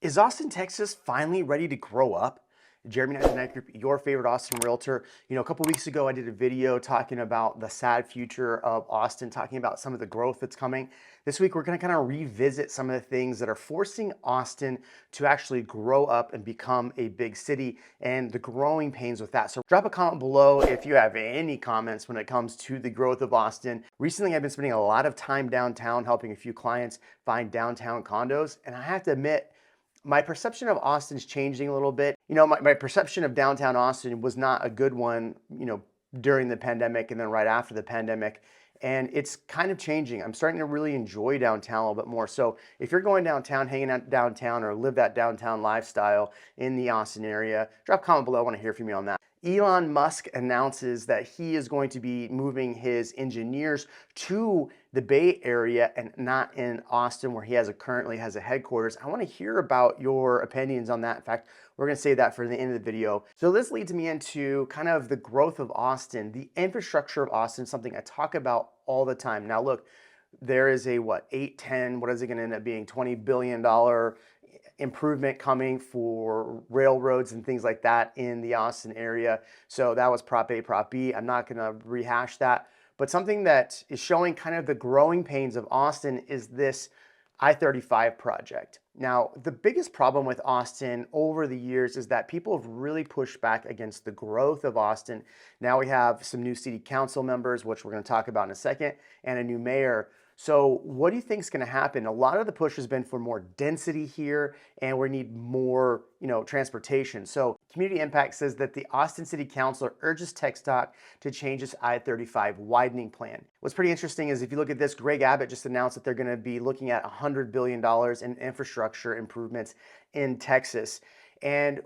Is Austin, Texas finally ready to grow up? Jeremy Knight Group, your favorite Austin realtor. A couple weeks ago, I did a video talking about the sad future of Austin, talking about some of the growth that's coming. This week, we're going to kind of revisit some of the things that are forcing Austin to actually grow up and become a big city and the growing pains with that. So drop a comment below if you have any comments when it comes to the growth of Austin. Recently, I've been spending a lot of time downtown helping a few clients find downtown condos. And I have to admit, my perception of Austin is changing a little bit. My perception of downtown Austin was not a good one, during the pandemic and then right after the pandemic. And it's kind of changing. I'm starting to really enjoy downtown a little bit more. So if you're going downtown, hanging out downtown, or live that downtown lifestyle in the Austin area, drop a comment below. I want to hear from you on that. Elon Musk announces that he is going to be moving his engineers to the Bay Area and not in Austin, where he currently has a headquarters. I want to hear about your opinions on that. In fact, we're going to save that for the end of the video. So this leads me into kind of the growth of Austin, the infrastructure of Austin, something I talk about all the time. Now look, there is a 8, 10, what is it going to end up being, $20 billion improvement coming for railroads and things like that in the Austin area. So that was Prop A, Prop B. I'm not going to rehash that. But something that is showing kind of the growing pains of Austin is this I-35 project. Now, the biggest problem with Austin over the years is that people have really pushed back against the growth of Austin. Now we have some new city council members, which we're going to talk about in a second, and a new mayor. So what do you think is going to happen? A lot of the push has been for more density here, and we need more, transportation. So Community Impact says that the Austin City Council urges TxDOT to change its I-35 widening plan. What's pretty interesting is if you look at this, Greg Abbott just announced that they're going to be looking at $100 billion in infrastructure improvements in Texas. And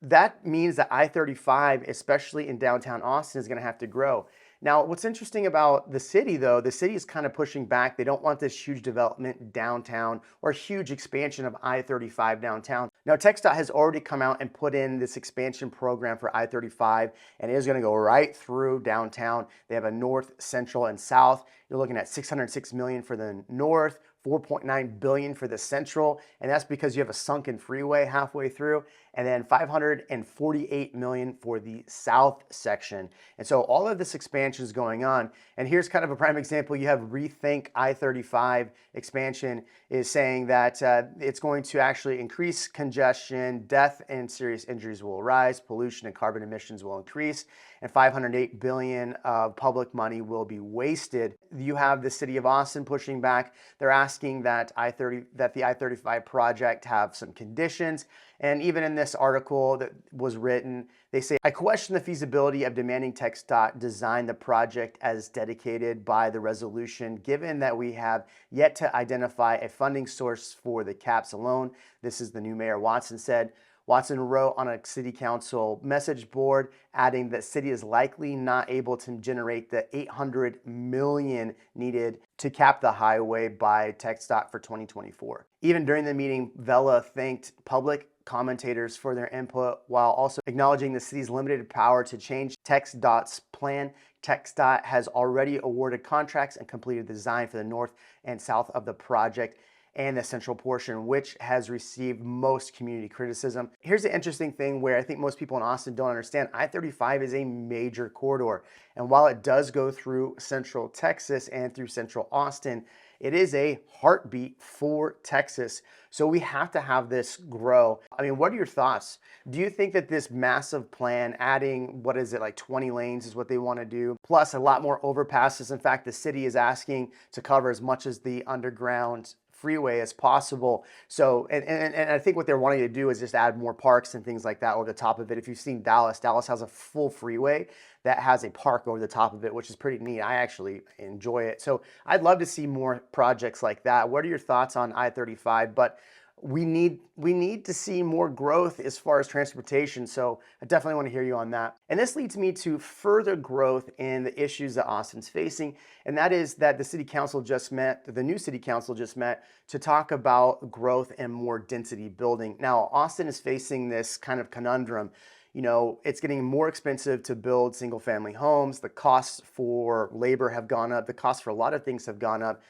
that means that I-35, especially in downtown Austin, is going to have to grow. Now, what's interesting about the city, though, the city is kind of pushing back. They don't want this huge development downtown or huge expansion of I-35 downtown. Now, TxDOT has already come out and put in this expansion program for I-35, and it is going to go right through downtown. They have a north, central, and south. You're looking at $606 million for the north, $4.9 billion for the central, and that's because you have a sunken freeway halfway through, and then $548 million for the south section. And so all of this expansion is going on. And here's kind of a prime example. You have Rethink I-35 expansion is saying that it's going to actually increase congestion, death and serious injuries will rise, pollution and carbon emissions will increase, and $508 billion of public money will be wasted. You have the city of Austin pushing back. They're asking that the I-35 project have some conditions. And even in this article that was written, they say, I question the feasibility of demanding TxDOT design the project as dedicated by the resolution, given that we have yet to identify a funding source for the caps alone. This is the new mayor, Watson, said. Watson wrote on a city council message board, adding that city is likely not able to generate the $800 million needed to cap the highway by TxDOT for 2024. Even during the meeting, Vela thanked public commentators for their input while also acknowledging the city's limited power to change TxDOT's plan. TxDOT has already awarded contracts and completed the design for the north and south of the project and the central portion, which has received most community criticism. Here's the interesting thing where I think most people in Austin don't understand. I-35 is a major corridor. And while it does go through central Texas and through central Austin, it is a heartbeat for Texas. So we have to have this grow. I mean, what are your thoughts? Do you think that this massive plan, adding, 20 lanes is what they want to do, plus a lot more overpasses? In fact, the city is asking to cover as much as the underground freeway as possible. So, and I think what they're wanting to do is just add more parks and things like that over the top of it. If you've seen Dallas, Dallas has a full freeway that has a park over the top of it, which is pretty neat. I actually enjoy it. So I'd love to see more projects like that. What are your thoughts on I-35? But we need to see more growth as far as transportation. So I definitely want to hear you on that. And this leads me to further growth in the issues that Austin's facing. And that is that the city council just met, the new city council just met to talk about growth and more density building. Now, Austin is facing this kind of conundrum. It's getting more expensive to build single family homes. The costs for labor have gone up. The costs for a lot of things have gone up.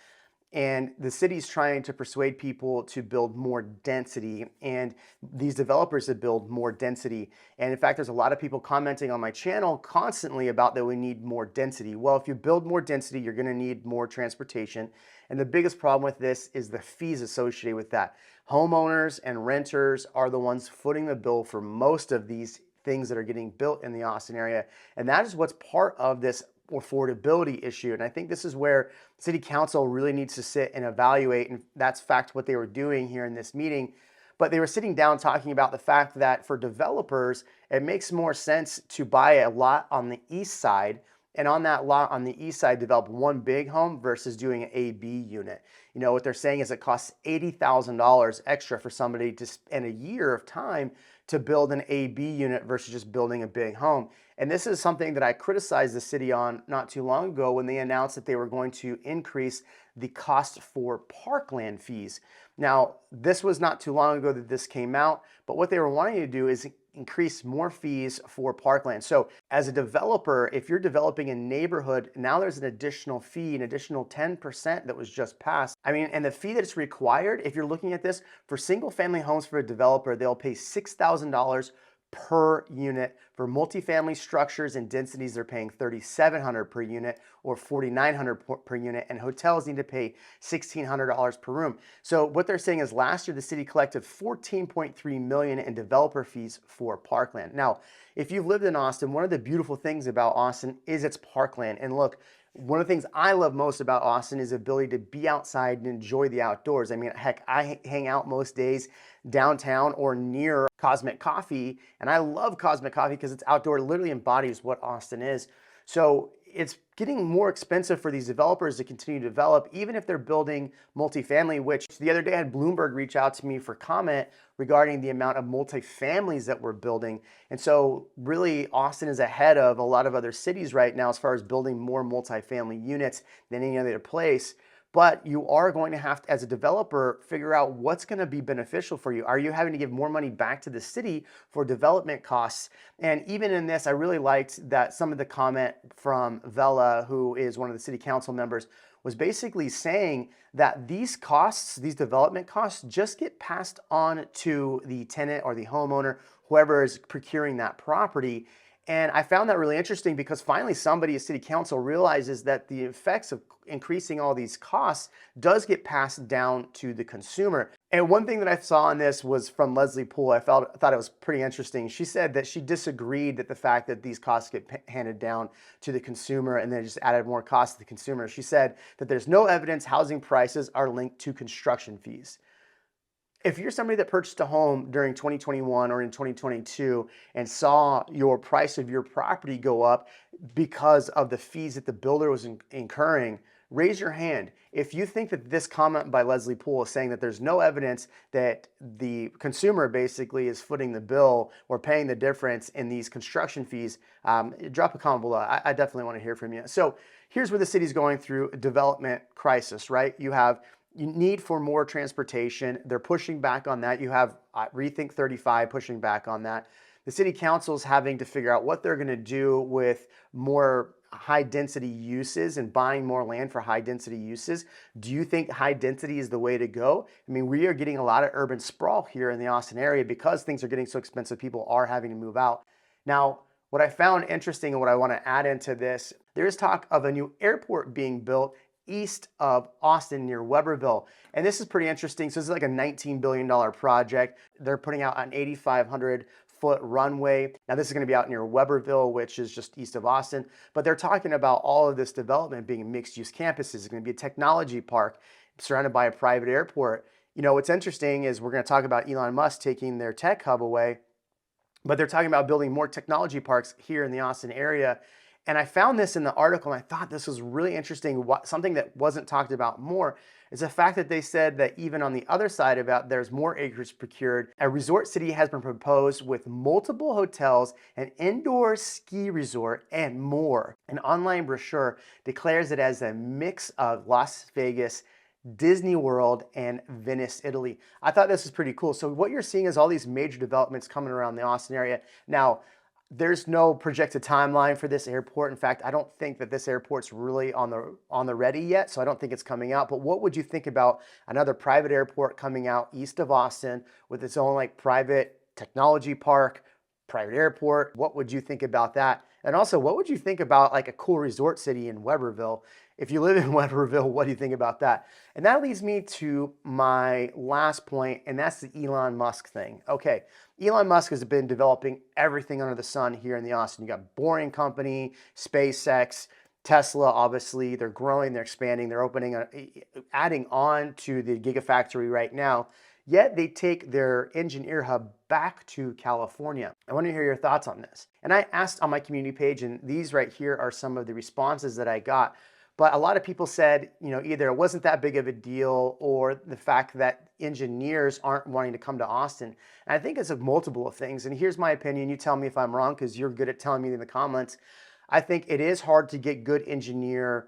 And the city's trying to persuade people to build more density, and these developers to build more density. And in fact, there's a lot of people commenting on my channel constantly about that we need more density. Well, if you build more density, you're going to need more transportation. And the biggest problem with this is the fees associated with that. Homeowners and renters are the ones footing the bill for most of these things that are getting built in the Austin area. And that is what's part of this affordability issue. And I think this is where city council really needs to sit and evaluate. And that's fact what they were doing here in this meeting. But they were sitting down talking about the fact that for developers, it makes more sense to buy a lot on the east side, and on that lot on the east side, develop one big home versus doing an A-B unit. You know, what they're saying is it costs $80,000 extra for somebody to spend a year of time to build an A-B unit versus just building a big home. And this is something that I criticized the city on not too long ago when they announced that they were going to increase the cost for parkland fees. Now, this was not too long ago that this came out, but what they were wanting to do is increase more fees for parkland. So as a developer, if you're developing a neighborhood, now there's an additional fee, an additional 10% that was just passed. I mean, and the fee that's required, if you're looking at this, for single family homes for a developer, they'll pay $6,000 per unit. For multifamily structures and densities, they're paying $3,700 per unit or $4,900 per unit, and hotels need to pay $1,600 per room. So what they're saying is last year the city collected $14.3 million in developer fees for parkland. Now, if you've lived in Austin, one of the beautiful things about Austin is its parkland. And look, one of the things I love most about Austin is the ability to be outside and enjoy the outdoors. I mean, heck, I hang out most days downtown or near Cosmic Coffee, and I love Cosmic Coffee because it's outdoor. It literally embodies what Austin is. So it's getting more expensive for these developers to continue to develop, even if they're building multifamily, which the other day I had Bloomberg reach out to me for comment regarding the amount of multifamilies that we're building. And so really Austin is ahead of a lot of other cities right now as far as building more multifamily units than any other place. But you are going to have to, as a developer, figure out what's going to be beneficial for you. Are you having to give more money back to the city for development costs? And even in this, I really liked that some of the comment from Vela, who is one of the city council members, was basically saying that these costs, these development costs, just get passed on to the tenant or the homeowner, whoever is procuring that property. And I found that really interesting because finally somebody at city council realizes that the effects of increasing all these costs does get passed down to the consumer. And one thing that I saw in this was from Leslie Poole. I thought it was pretty interesting. She said that she disagreed that the fact that these costs get handed down to the consumer and then just added more costs to the consumer. She said that there's no evidence housing prices are linked to construction fees. If you're somebody that purchased a home during 2021 or in 2022 and saw your price of your property go up because of the fees that the builder was incurring, raise your hand. If you think that this comment by Leslie Poole is saying that there's no evidence that the consumer basically is footing the bill or paying the difference in these construction fees, drop a comment below. I definitely want to hear from you. So here's where the city's going through a development crisis, right? You have need for more transportation. They're pushing back on that. You have Rethink 35 pushing back on that. The city council is having to figure out what they're going to do with more high density uses and buying more land for high density uses. Do you think high density is the way to go? I mean, we are getting a lot of urban sprawl here in the Austin area because things are getting so expensive. People are having to move out. Now, what I found interesting and what I want to add into this, there is talk of a new airport being built east of Austin near Weberville. And this is pretty interesting. So this is like a $19 billion project. They're putting out an 8,500-foot runway. Now this is going to be out near Weberville, which is just east of Austin. But they're talking about all of this development being mixed-use campuses. It's going to be a technology park surrounded by a private airport. You know, what's interesting is we're going to talk about Elon Musk taking their tech hub away, but they're talking about building more technology parks here in the Austin area. And I found this in the article, and I thought this was really interesting. Something that wasn't talked about more is the fact that they said that even on the other side of that, there's more acres procured. A resort city has been proposed with multiple hotels, an indoor ski resort, and more. An online brochure declares it as a mix of Las Vegas, Disney World, and Venice, Italy. I thought this was pretty cool. So what you're seeing is all these major developments coming around the Austin area. Now, There's no projected timeline for this airport. In fact, I don't think that this airport's really on the ready yet, so I don't think it's coming out. But what would you think about another private airport coming out east of Austin with its own like private technology park, private airport? What would you think about that? And also, what would you think about like a cool resort city in Weberville? If you live in Weberville, what do you think about that? And that leads me to my last point, and that's the Elon Musk thing. Okay, Elon Musk has been developing everything under the sun here in the Austin. You got Boring Company, SpaceX, Tesla, obviously. They're growing, they're expanding, they're opening, adding on to the Gigafactory right now. Yet they take their engineer hub back to California. I want to hear your thoughts on this. And I asked on my community page, and these right here are some of the responses that I got. But a lot of people said, you know, either it wasn't that big of a deal or the fact that engineers aren't wanting to come to Austin. And I think it's a multiple of things. And here's my opinion. You tell me if I'm wrong because you're good at telling me in the comments. I think it is hard to get good engineers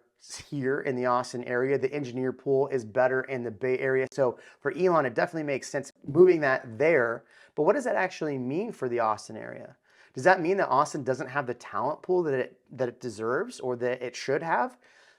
here in the Austin area. The engineer pool is better in the Bay Area. So for Elon, it definitely makes sense moving that there. But what does that actually mean for the Austin area? Does that mean that Austin doesn't have the talent pool that it deserves or that it should have?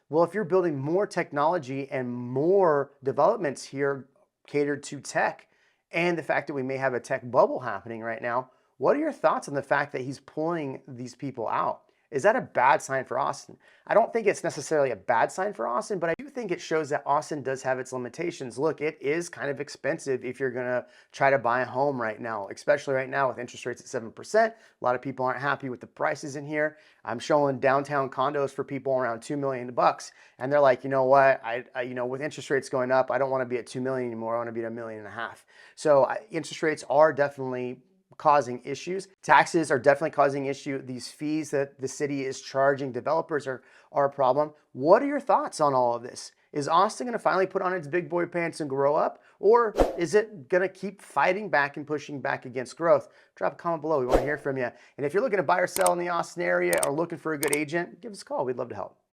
Well, if you're building more technology and more developments here catered to tech, and the fact that we may have a tech bubble happening right now, what are your thoughts on the fact that he's pulling these people out? Is that a bad sign for Austin? I don't think it's necessarily a bad sign for Austin, but I do think it shows that Austin does have its limitations. Look, it is kind of expensive if you're gonna try to buy a home right now, especially right now with interest rates at 7%. A lot of people aren't happy with the prices in here. I'm showing downtown condos for people around $2 million, and they're like, you know what? You know, with interest rates going up, I don't want to be at 2 million anymore. I want to be at 1.5 million. So interest rates are definitely causing issues. Taxes are definitely causing issue. These fees that the city is charging developers are a problem. What are your thoughts on all of this? Is Austin going to finally put on its big boy pants and grow up? Or is it going to keep fighting back and pushing back against growth? Drop a comment below. We want to hear from you. And if you're looking to buy or sell in the Austin area or looking for a good agent, give us a call. We'd love to help.